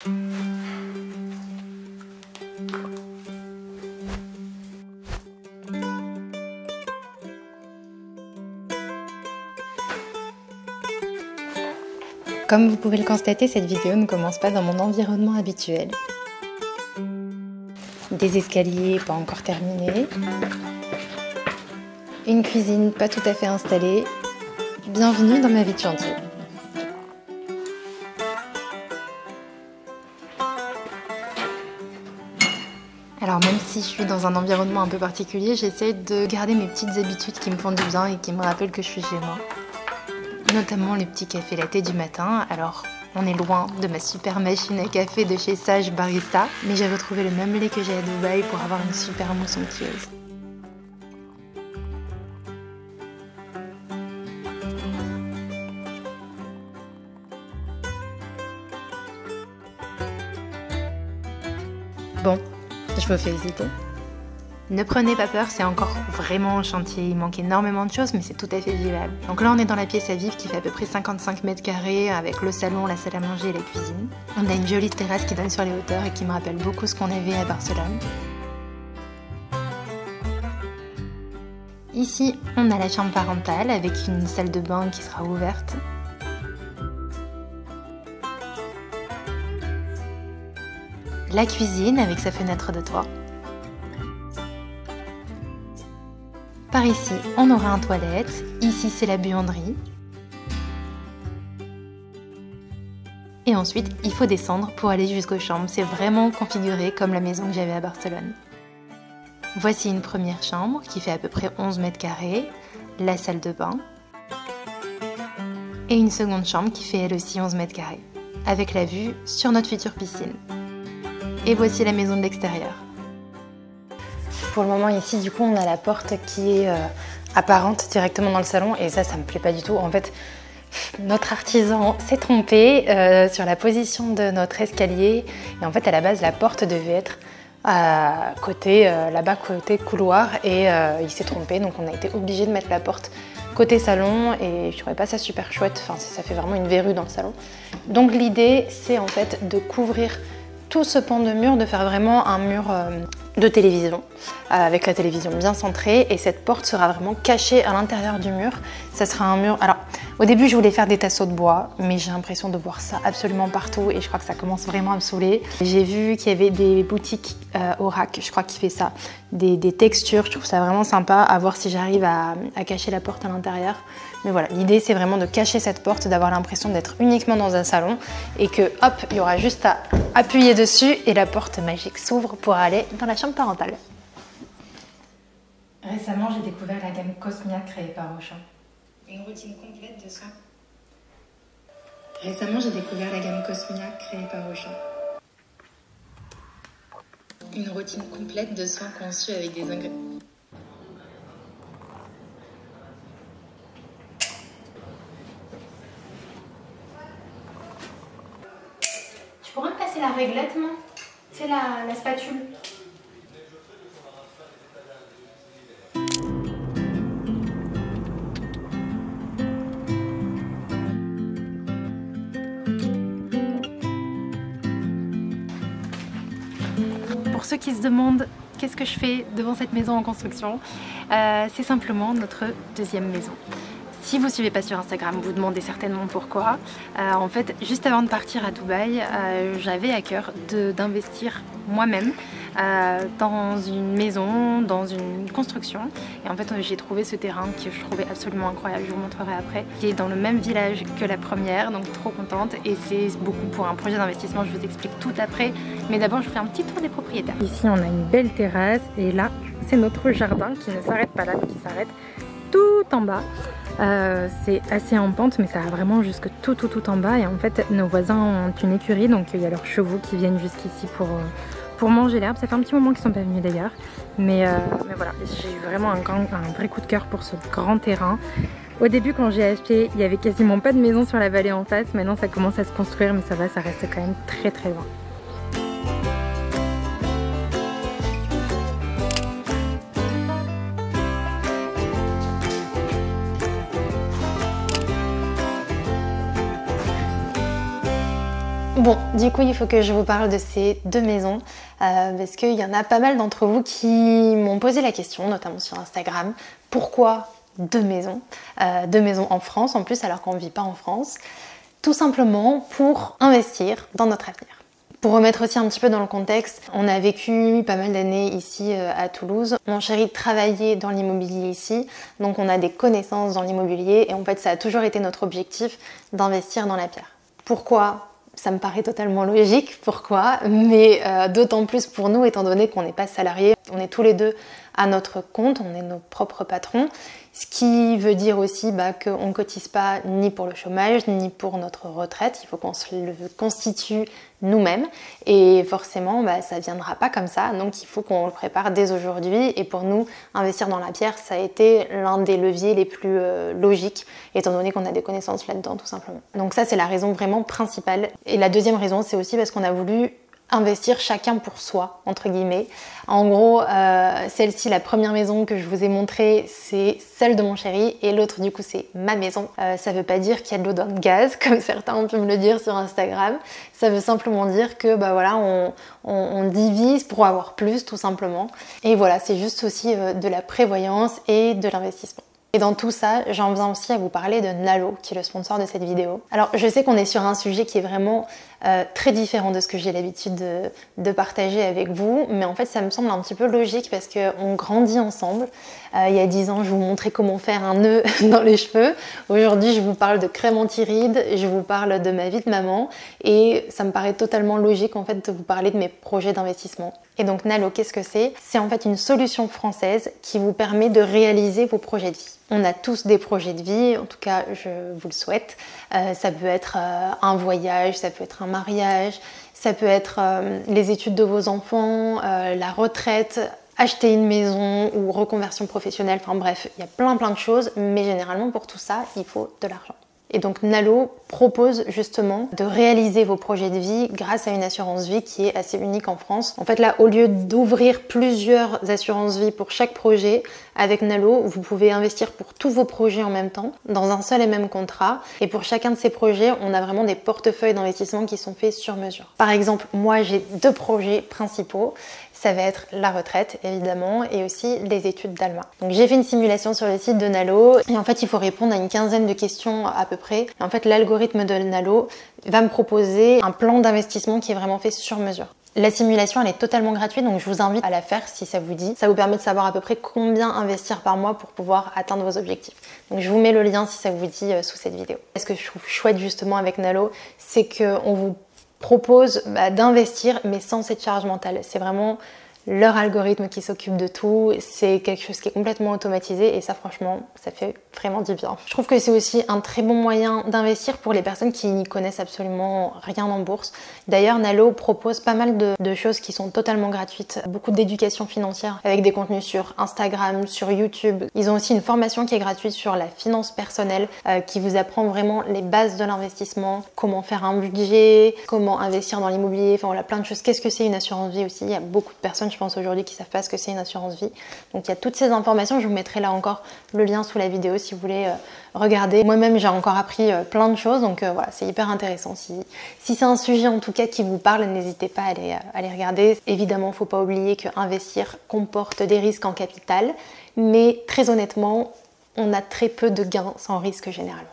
Comme vous pouvez le constater, cette vidéo ne commence pas dans mon environnement habituel. Des escaliers pas encore terminés, une cuisine pas tout à fait installée. Bienvenue dans ma vie de chantier. Alors même si je suis dans un environnement un peu particulier, j'essaie de garder mes petites habitudes qui me font du bien et qui me rappellent que je suis chez moi. Notamment les petits cafés latte du matin. Alors on est loin de ma super machine à café de chez Sage Barista, mais j'ai retrouvé le même lait que j'ai à Dubaï pour avoir une super mousse somptueuse. Bon, je vous fais hésiter. Ne prenez pas peur, c'est encore vraiment un chantier, il manque énormément de choses mais c'est tout à fait vivable. Donc là on est dans la pièce à vivre qui fait à peu près 55 mètres carrés avec le salon, la salle à manger et la cuisine. On a une jolie terrasse qui donne sur les hauteurs et qui me rappelle beaucoup ce qu'on avait à Barcelone. Ici on a la chambre parentale avec une salle de bain qui sera ouverte. La cuisine avec sa fenêtre de toit. Par ici, on aura un toilette. Ici, c'est la buanderie. Et ensuite, il faut descendre pour aller jusqu'aux chambres. C'est vraiment configuré comme la maison que j'avais à Barcelone. Voici une première chambre qui fait à peu près 11 mètres carrés, la salle de bain. Et une seconde chambre qui fait elle aussi 11 mètres carrés, avec la vue sur notre future piscine. Et voici la maison de l'extérieur. Pour le moment ici, du coup, on a la porte qui est apparente directement dans le salon et ça me plaît pas du tout. En fait, notre artisan s'est trompé sur la position de notre escalier et en fait, à la base, la porte devait être côté là-bas, côté couloir et il s'est trompé. Donc, on a été obligé de mettre la porte côté salon et je trouvais pas ça super chouette. Enfin, ça fait vraiment une verrue dans le salon. Donc, l'idée, c'est en fait de couvrir tout ce pan de mur, de faire vraiment un mur de télévision, avec la télévision bien centrée et cette porte sera vraiment cachée à l'intérieur du mur. Ça sera un mur... Alors, au début, je voulais faire des tasseaux de bois, mais j'ai l'impression de voir ça absolument partout et je crois que ça commence vraiment à me saouler. J'ai vu qu'il y avait des boutiques Orac, je crois qu'il fait ça, des textures, je trouve ça vraiment sympa, à voir si j'arrive à cacher la porte à l'intérieur. Mais voilà, l'idée c'est vraiment de cacher cette porte, d'avoir l'impression d'être uniquement dans un salon et que hop, il y aura juste à appuyer dessus et la porte magique s'ouvre pour aller dans la chambre parentale. Récemment, j'ai découvert la gamme Cosmia créée par Auchan. Une routine complète de soins. Récemment, j'ai découvert la gamme Cosmia créée par Auchan. Une routine complète de soins conçue avec des ingrédients. Tu pourrais me passer la réglette, moi? C'est la spatule. Pour ceux qui se demandent qu'est-ce que je fais devant cette maison en construction, c'est simplement notre deuxième maison. Si vous ne suivez pas sur Instagram, vous demandez certainement pourquoi. En fait, juste avant de partir à Dubaï, j'avais à cœur d'investir moi-même dans une maison, dans une construction. Et en fait, j'ai trouvé ce terrain que je trouvais absolument incroyable, je vous montrerai après, qui est dans le même village que la première, donc trop contente. Et c'est beaucoup pour un projet d'investissement, je vous explique tout après. Mais d'abord, je fais un petit tour des propriétaires. Ici, on a une belle terrasse et là, c'est notre jardin qui ne s'arrête pas là, mais qui s'arrête tout en bas. C'est assez en pente mais ça va vraiment jusque tout en bas et en fait nos voisins ont une écurie donc il y a leurs chevaux qui viennent jusqu'ici pour manger l'herbe. Ça fait un petit moment qu'ils sont pas venus d'ailleurs mais voilà, j'ai eu vraiment un vrai coup de cœur pour ce grand terrain. Au début quand j'ai acheté il y avait quasiment pas de maison sur la vallée en face, maintenant ça commence à se construire mais ça va, ça reste quand même très loin. Bon, du coup, il faut que je vous parle de ces deux maisons parce qu'il y en a pas mal d'entre vous qui m'ont posé la question, notamment sur Instagram, pourquoi deux maisons? Deux maisons en France en plus, alors qu'on ne vit pas en France. Tout simplement pour investir dans notre avenir. Pour remettre aussi un petit peu dans le contexte, on a vécu pas mal d'années ici à Toulouse. Mon chéri travaillait dans l'immobilier ici, donc on a des connaissances dans l'immobilier et en fait ça a toujours été notre objectif d'investir dans la pierre. Pourquoi ? Ça me paraît totalement logique, pourquoi, mais d'autant plus pour nous, étant donné qu'on n'est pas salariés, on est tous les deux à notre compte, on est nos propres patrons, ce qui veut dire aussi qu'on ne cotise pas ni pour le chômage, ni pour notre retraite, il faut qu'on se le constitue nous-mêmes, et forcément ça ne viendra pas comme ça, donc il faut qu'on le prépare dès aujourd'hui, et pour nous, investir dans la pierre, ça a été l'un des leviers les plus logiques, étant donné qu'on a des connaissances là-dedans tout simplement. Donc ça c'est la raison vraiment principale, et la deuxième raison c'est aussi parce qu'on a voulu investir chacun pour soi, entre guillemets. En gros, celle-ci, la première maison que je vous ai montrée, c'est celle de mon chéri et l'autre du coup c'est ma maison. Ça veut pas dire qu'il y a de l'eau dans le gaz, comme certains ont pu me le dire sur Instagram. Ça veut simplement dire que voilà, on divise pour avoir plus tout simplement. Et voilà, c'est juste aussi de la prévoyance et de l'investissement. Et dans tout ça, j'en viens aussi à vous parler de Nalo, qui est le sponsor de cette vidéo. Alors, je sais qu'on est sur un sujet qui est vraiment très différent de ce que j'ai l'habitude de partager avec vous, mais en fait, ça me semble un petit peu logique parce qu'on grandit ensemble. Il y a 10 ans, je vous montrais comment faire un nœud dans les cheveux. Aujourd'hui, je vous parle de crème anti-rides, je vous parle de ma vie de maman, et ça me paraît totalement logique en fait de vous parler de mes projets d'investissement. Et donc Nalo, qu'est-ce que c'est? C'est en fait une solution française qui vous permet de réaliser vos projets de vie. On a tous des projets de vie, en tout cas je vous le souhaite. Ça peut être un voyage, ça peut être un mariage, ça peut être les études de vos enfants, la retraite, acheter une maison ou reconversion professionnelle, enfin bref, il y a plein de choses, mais généralement pour tout ça, il faut de l'argent. Et donc Nalo propose justement de réaliser vos projets de vie grâce à une assurance vie qui est assez unique en France. En fait là, au lieu d'ouvrir plusieurs assurances vie pour chaque projet, avec Nalo, vous pouvez investir pour tous vos projets en même temps, dans un seul et même contrat. Et pour chacun de ces projets, on a vraiment des portefeuilles d'investissement qui sont faits sur mesure. Par exemple, moi j'ai deux projets principaux. Ça va être la retraite évidemment et aussi les études d'Alma. Donc j'ai fait une simulation sur le site de Nalo et en fait il faut répondre à une quinzaine de questions à peu près. Et en fait l'algorithme de Nalo va me proposer un plan d'investissement qui est vraiment fait sur mesure. La simulation elle est totalement gratuite donc je vous invite à la faire si ça vous dit. Ça vous permet de savoir à peu près combien investir par mois pour pouvoir atteindre vos objectifs. Donc je vous mets le lien si ça vous dit sous cette vidéo. Ce que je trouve chouette justement avec Nalo, c'est qu'on vous propose d'investir mais sans cette charge mentale. C'est vraiment leur algorithme qui s'occupe de tout, c'est quelque chose qui est complètement automatisé et ça franchement, ça fait vraiment du bien. Je trouve que c'est aussi un très bon moyen d'investir pour les personnes qui n'y connaissent absolument rien en bourse. D'ailleurs, Nalo propose pas mal de choses qui sont totalement gratuites, beaucoup d'éducation financière avec des contenus sur Instagram, sur YouTube. Ils ont aussi une formation qui est gratuite sur la finance personnelle qui vous apprend vraiment les bases de l'investissement, comment faire un budget, comment investir dans l'immobilier, enfin voilà plein de choses. Qu'est-ce que c'est une assurance vie aussi? Il y a beaucoup de personnes je pense aujourd'hui qui savent pas ce que c'est une assurance vie. Donc il y a toutes ces informations, je vous mettrai là encore le lien sous la vidéo si vous voulez regarder. Moi-même j'ai encore appris plein de choses donc voilà, c'est hyper intéressant. Si c'est un sujet en tout cas qui vous parle, n'hésitez pas à aller regarder. Évidemment, faut pas oublier que investir comporte des risques en capital, mais très honnêtement, on a très peu de gains sans risque généralement.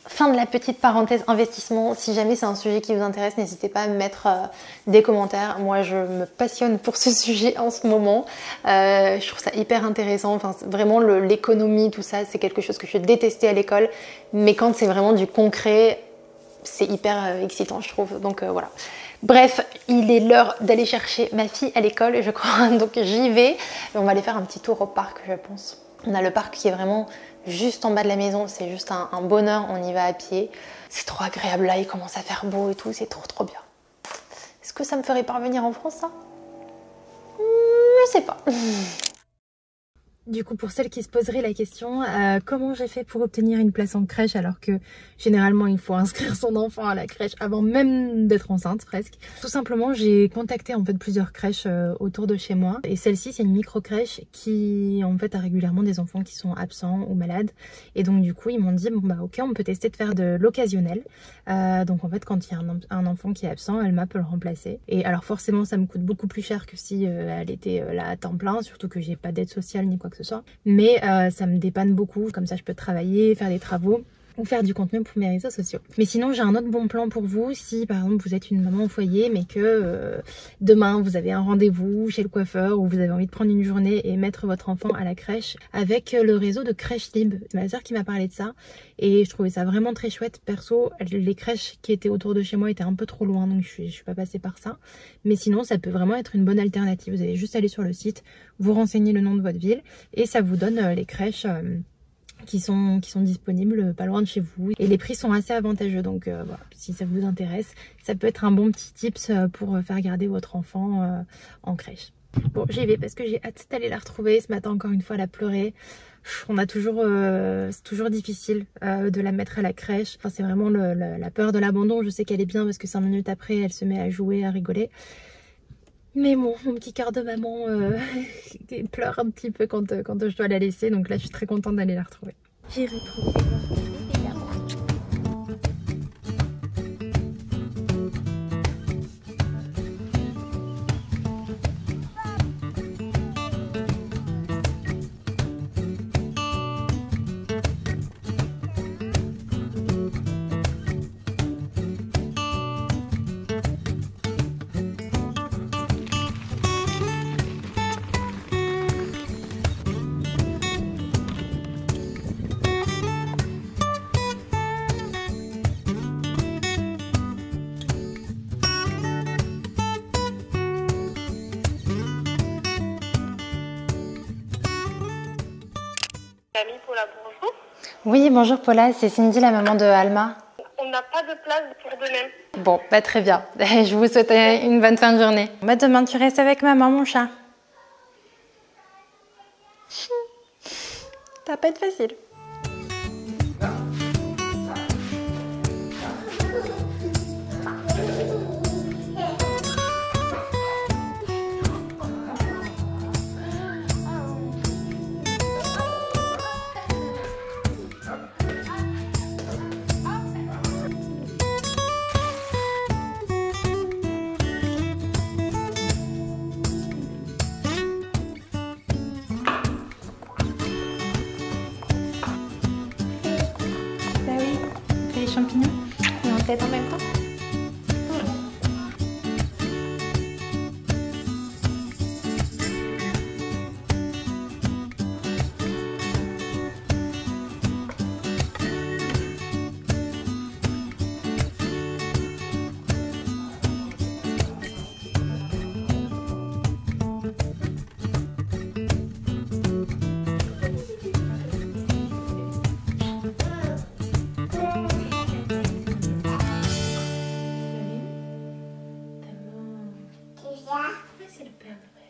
Fin de la petite parenthèse investissement. Si jamais c'est un sujet qui vous intéresse, n'hésitez pas à me mettre des commentaires. Moi, je me passionne pour ce sujet en ce moment. Je trouve ça hyper intéressant. Enfin, vraiment, l'économie, tout ça, c'est quelque chose que je détestais à l'école. Mais quand c'est vraiment du concret, c'est hyper excitant, je trouve. Donc voilà. Bref, il est l'heure d'aller chercher ma fille à l'école, je crois. Donc j'y vais. On va aller faire un petit tour au parc, je pense. On a le parc qui est vraiment juste en bas de la maison, c'est juste un bonheur, on y va à pied. C'est trop agréable là, il commence à faire beau et tout, c'est trop bien. Est-ce que ça me ferait parvenir en France ça? Je sais pas. Du coup, pour celles qui se poseraient la question, comment j'ai fait pour obtenir une place en crèche alors que généralement il faut inscrire son enfant à la crèche avant même d'être enceinte presque. Tout simplement, j'ai contacté en fait plusieurs crèches autour de chez moi et celle-ci c'est une micro-crèche qui en fait a régulièrement des enfants qui sont absents ou malades et donc du coup ils m'ont dit bon bah ok, on peut tester de faire de l'occasionnel. Donc en fait quand il y a un enfant qui est absent, Alma peut le remplacer et alors forcément ça me coûte beaucoup plus cher que si elle était là à temps plein, surtout que j'ai pas d'aide sociale ni quoi que ce soit, mais ça me dépanne beaucoup, comme ça je peux travailler, faire des travaux ou faire du contenu pour mes réseaux sociaux. Mais sinon j'ai un autre bon plan pour vous si par exemple vous êtes une maman au foyer mais que demain vous avez un rendez-vous chez le coiffeur ou vous avez envie de prendre une journée et mettre votre enfant à la crèche avec le réseau de Crèche Libre. C'est ma soeur qui m'a parlé de ça et je trouvais ça vraiment très chouette. Perso, les crèches qui étaient autour de chez moi étaient un peu trop loin donc je suis pas passée par ça. Mais sinon ça peut vraiment être une bonne alternative. Vous allez juste aller sur le site, vous renseigner le nom de votre ville et ça vous donne les crèches qui sont disponibles pas loin de chez vous et les prix sont assez avantageux donc voilà, si ça vous intéresse ça peut être un bon petit tips pour faire garder votre enfant en crèche. Bon, j'y vais parce que j'ai hâte d'aller la retrouver. Ce matin encore une fois elle a pleuré. On a toujours c'est toujours difficile de la mettre à la crèche. Enfin, c'est vraiment la peur de l'abandon. Je sais qu'elle est bien parce que 5 minutes après elle se met à jouer, à rigoler. Mais bon, mon petit cœur de maman pleure un petit peu quand je dois la laisser. Donc là, je suis très contente d'aller la retrouver. J'ai retrouvé mon évidemment. Camille Paula, bonjour. Oui, bonjour Paula, c'est Cindy, la maman de Alma. On n'a pas de place pour demain. Bon, bah très bien. Je vous souhaite une bonne fin de journée. Bah demain, tu restes avec maman, mon chat. Ça va pas être facile. Champignons et en tête en même temps. C'est le Père Noël.